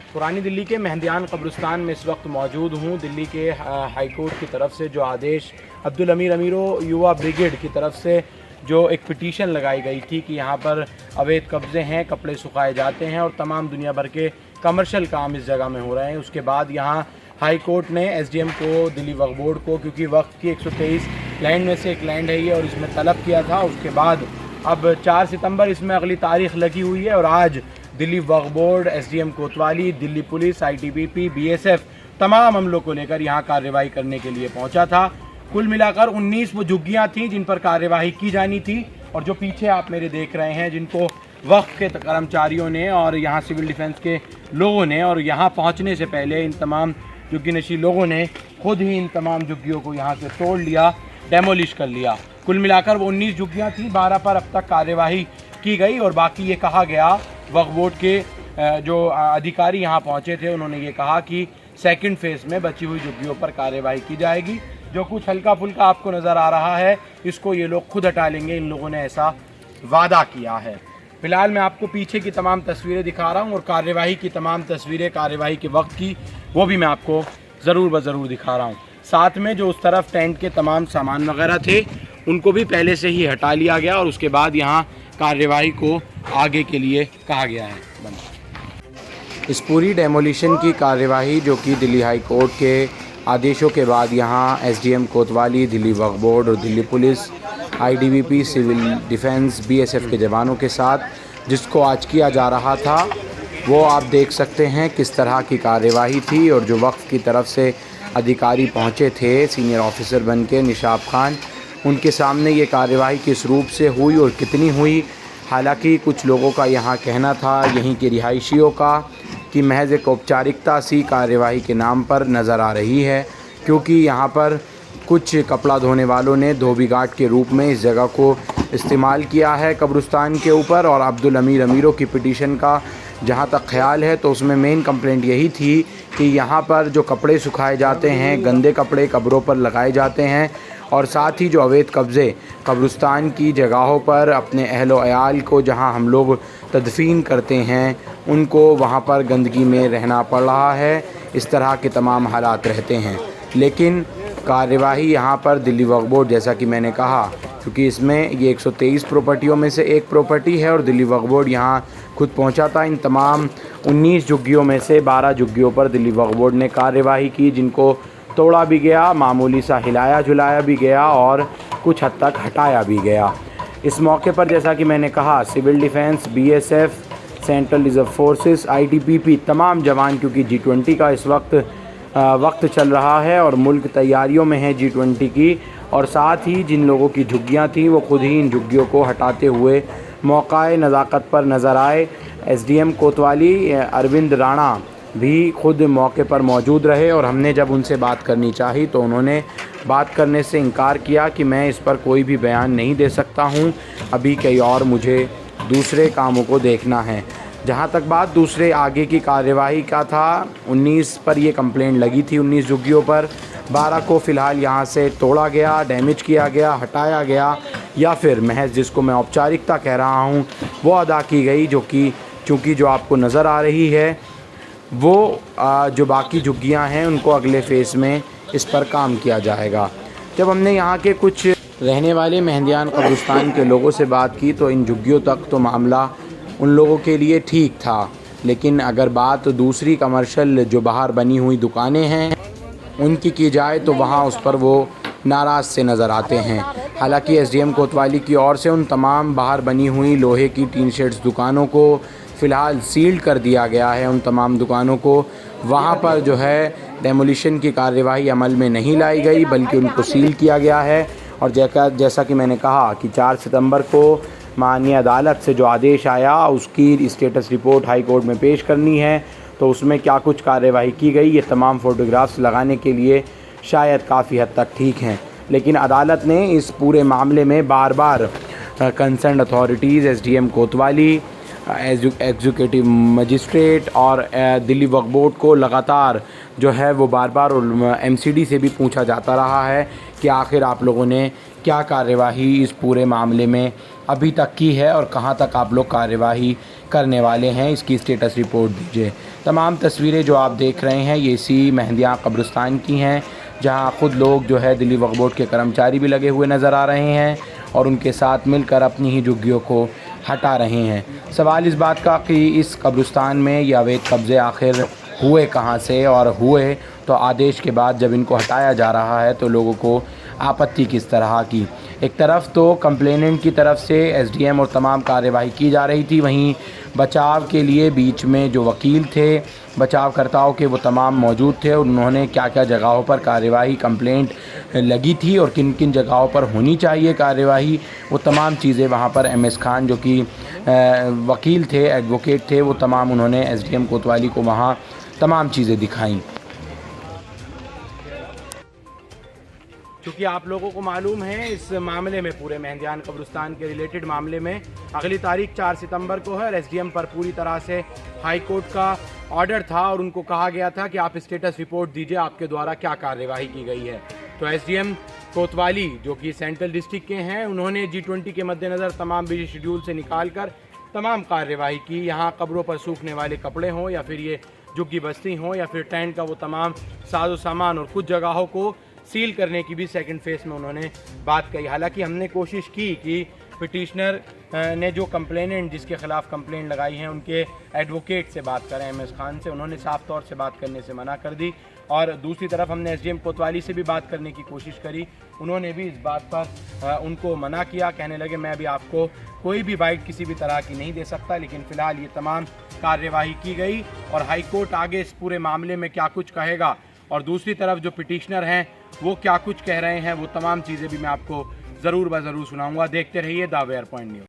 पुरानी दिल्ली के मेहंदियान कब्रिस्तान में इस वक्त मौजूद हूँ। दिल्ली के हाई कोर्ट की तरफ से जो आदेश अब्दुल अमीर अमीरो युवा ब्रिगेड की तरफ से जो एक पिटीशन लगाई गई थी कि यहाँ पर अवैध कब्ज़े हैं, कपड़े सुखाए जाते हैं और तमाम दुनिया भर के कमर्शियल काम इस जगह में हो रहे हैं। उसके बाद यहाँ हाई कोर्ट ने एसडीएम को, दिल्ली वक्फ बोर्ड को, क्योंकि वक्फ की 123 लैंड में से एक लैंड है ये और इसमें तलब किया था। उसके बाद अब 4 सितंबर इसमें अगली तारीख लगी हुई है और आज दिल्ली वक्फ बोर्ड, एसडीएम कोतवाली, दिल्ली पुलिस, आईटीबीपी, बीएसएफ तमाम अमलों को लेकर यहाँ कार्रवाई करने के लिए पहुँचा था। कुल मिलाकर 19 वो झुग्गियाँ थीं जिन पर कार्यवाही की जानी थी और जो पीछे आप मेरे देख रहे हैं, जिनको वक्फ के कर्मचारियों ने और यहाँ सिविल डिफेंस के लोगों ने और यहाँ पहुँचने से पहले इन तमाम झुग्गी नशी लोगों ने खुद ही इन तमाम झुग्गियों को यहाँ से तोड़ लिया, डेमोलिश कर लिया। कुल मिलाकर वो 19 झुग्गियाँ थी, 12 पर अब तक कार्यवाही की गई और बाकी ये कहा गया, वक्फ बोर्ड के जो अधिकारी यहाँ पहुँचे थे उन्होंने ये कहा कि सेकंड फेज़ में बची हुई झुग्गियों पर कार्यवाही की जाएगी। जो कुछ हल्का फुल्का आपको नज़र आ रहा है इसको ये लोग खुद हटा लेंगे, इन लोगों ने ऐसा वादा किया है। फिलहाल मैं आपको पीछे की तमाम तस्वीरें दिखा रहा हूँ और कार्यवाही की तमाम तस्वीरें कार्यवाही के वक्त की वो भी मैं आपको ज़रूर ब ज़रूर दिखा रहा हूँ। साथ में जो उस तरफ टेंट के तमाम सामान वगैरह थे उनको भी पहले से ही हटा लिया गया और उसके बाद यहाँ कार्यवाही को आगे के लिए कहा गया है। इस पूरी डेमोलिशन की कार्यवाही जो कि दिल्ली हाई कोर्ट के आदेशों के बाद यहाँ एसडीएम कोतवाली, दिल्ली वक्फ बोर्ड और Delhi police, ITBP, civil defence, BSF के जवानों के साथ जिसको आज किया जा रहा था, वो आप देख सकते हैं किस तरह की कार्यवाही थी। और जो वक्फ की तरफ से अधिकारी पहुँचे थे सीनियर ऑफिसर बन के निशाब खान, उनके सामने ये कार्यवाही किस रूप से हुई और कितनी हुई। हालांकि कुछ लोगों का यहाँ कहना था, यहीं के रिहायशियों का, कि महज एक औपचारिकता सी कार्यवाही के नाम पर नज़र आ रही है, क्योंकि यहाँ पर कुछ कपड़ा धोने वालों ने धोबी घाट के रूप में इस जगह को इस्तेमाल किया है कब्रिस्तान के ऊपर। और अब्दुल अमीर अमीरों की पिटीशन का जहाँ तक ख्याल है तो उसमें मेन कंप्लेंट यही थी कि यहाँ पर जो कपड़े सुखाए जाते हैं, गंदे कपड़े कब्रों पर लगाए जाते हैं और साथ ही जो अवैध कब्ज़े कब्रिस्तान की जगहों पर अपने अहलो अयाल को जहाँ हम लोग तदफीन करते हैं उनको वहाँ पर गंदगी में रहना पड़ रहा है। इस तरह के तमाम हालात रहते हैं। लेकिन कार्यवाही यहाँ पर दिल्ली वक्फ बोर्ड, जैसा कि मैंने कहा, क्योंकि इसमें ये 123 प्रॉपर्टियों में से एक प्रॉपर्टी है और दिल्ली वक्फ बोर्ड यहाँ खुद पहुँचा था। इन तमाम 19 झुग्गियों में से 12 झुग्गियों पर दिल्ली वक्फ बोर्ड ने कार्यवाही की, जिनको तोड़ा भी गया, मामूली सा हिलाया झुलाया भी गया और कुछ हद तक हटाया भी गया। इस मौके पर जैसा कि मैंने कहा, civil defence, BSF, central reserve forces, ITBP तमाम जवान, क्योंकि G20 का इस वक्त चल रहा है और मुल्क तैयारियों में है G20 की। और साथ ही जिन लोगों की झुग्गियाँ थीं वो खुद ही इन झुग्गियों को हटाते हुए मौक़ाए नज़ाकत पर नज़र आए। एसडीएम कोतवाली अरविंद राणा भी खुद मौके पर मौजूद रहे और हमने जब उनसे बात करनी चाही तो उन्होंने बात करने से इनकार किया कि मैं इस पर कोई भी बयान नहीं दे सकता हूं, अभी कई और मुझे दूसरे कामों को देखना है। जहां तक बात दूसरे आगे की कार्यवाही का था, 19 पर ये कंप्लेंट लगी थी, 19 झुग्गियों पर, 12 को फ़िलहाल यहाँ से तोड़ा गया, डैमेज किया गया, हटाया गया या फिर महज जिसको मैं औपचारिकता कह रहा हूँ वो अदा की गई, जो कि चूँकि जो आपको नज़र आ रही है वो जो बाकी झुग्गियाँ हैं उनको अगले फ़ेज़ में इस पर काम किया जाएगा। जब हमने यहाँ के कुछ रहने वाले मेहंदियान कब्रिस्तान के लोगों से बात की तो इन झुग्गियों तक तो मामला उन लोगों के लिए ठीक था, लेकिन अगर बात दूसरी कमर्शियल जो बाहर बनी हुई दुकानें हैं उनकी की जाए तो वहाँ उस पर वो नाराज़ से नज़र आते हैं। हालांकि एसडीएम कोतवाली की ओर से उन तमाम बाहर बनी हुई लोहे की टीन शेड्स दुकानों को फ़िलहाल सील्ड कर दिया गया है। उन तमाम दुकानों को वहाँ पर जो है डेमोलिशन की कार्यवाही अमल में नहीं लाई गई, बल्कि उनको सील किया गया है। और जैसा कि मैंने कहा कि 4 सितंबर को माननीय अदालत से जो आदेश आया उसकी स्टेटस रिपोर्ट हाई कोर्ट में पेश करनी है, तो उसमें क्या कुछ कार्यवाही की गई ये तमाम फ़ोटोग्राफ्स लगाने के लिए शायद काफ़ी हद तक ठीक हैं। लेकिन अदालत ने इस पूरे मामले में बार बार कंसर्न अथॉरिटीज़, एसडीएम कोतवाली, एग्जीक्यूटिव मजिस्ट्रेट और दिल्ली वक्फ बोर्ड को लगातार जो है वो बार बार एमसीडी से भी पूछा जाता रहा है कि आखिर आप लोगों ने क्या कार्यवाही इस पूरे मामले में अभी तक की है और कहां तक आप लोग कार्यवाही करने वाले हैं, इसकी स्टेटस रिपोर्ट दीजिए। तमाम तस्वीरें जो आप देख रहे हैं ये इसी मेहंदिया कब्रिस्तान की हैं, जहां ख़ुद लोग जो है दिल्ली वक्फ बोर्ड के कर्मचारी भी लगे हुए नज़र आ रहे हैं और उनके साथ मिलकर अपनी ही झुग्गियों को हटा रहे हैं। सवाल इस बात का कि इस कब्रिस्तान में ये अवैध कब्ज़े आखिर हुए कहाँ से, और हुए तो आदेश के बाद जब इनको हटाया जा रहा है तो लोगों को आपत्ति किस तरह की। एक तरफ तो कंप्लेनेंट की तरफ से एसडीएम और तमाम कार्यवाही की जा रही थी, वहीं बचाव के लिए बीच में जो वकील थे बचावकर्ताओं के वो तमाम मौजूद थे और उन्होंने क्या क्या जगहों पर कार्यवाही कंप्लेंट लगी थी और किन किन जगहों पर होनी चाहिए कार्यवाही, वो तमाम चीज़ें वहाँ पर एमएस खान जो कि वकील थे, एडवोकेट थे, वो तमाम उन्होंने एसडीएम कोतवाली को वहाँ तमाम चीज़ें दिखाईं। क्योंकि आप लोगों को मालूम है इस मामले में, पूरे मेहंदियान कब्रिस्तान के रिलेटेड मामले में अगली तारीख 4 सितंबर को है और एसडीएम पर पूरी तरह से हाई कोर्ट का ऑर्डर था और उनको कहा गया था कि आप स्टेटस रिपोर्ट दीजिए, आपके द्वारा क्या कार्यवाही की गई है। तो एसडीएम कोतवाली जो कि सेंट्रल डिस्ट्रिक्ट के हैं, उन्होंने G20 के मद्देनज़र तमाम बिजी शेड्यूल से निकाल कर तमाम कार्यवाही की। यहाँ कब्रों पर सूखने वाले कपड़े हों या फिर ये झुग्गी बस्ती हों या फिर टेंट का वो तमाम साजो सामान, और कुछ जगहों को सील करने की भी सेकंड फेज में उन्होंने बात कही। हालांकि हमने कोशिश की कि पिटिशनर ने जो कंप्लेनेंट जिसके ख़िलाफ़ कंप्लेंट लगाई है उनके एडवोकेट से बात करें, एमएस खान से, उन्होंने साफ तौर से बात करने से मना कर दी। और दूसरी तरफ हमने एसडीएम कोतवाली से भी बात करने की कोशिश करी, उन्होंने भी इस बात पर उनको मना किया, कहने लगे मैं भी आपको कोई भी बाइट किसी भी तरह की नहीं दे सकता। लेकिन फ़िलहाल ये तमाम कार्यवाही की गई और हाई कोर्ट आगे इस पूरे मामले में क्या कुछ कहेगा और दूसरी तरफ जो पिटिशनर हैं वो क्या कुछ कह रहे हैं, वो तमाम चीज़ें भी मैं आपको ज़रूर ब ज़रूर सुनाऊंगा। देखते रहिए द वेयर पॉइंट न्यूज़।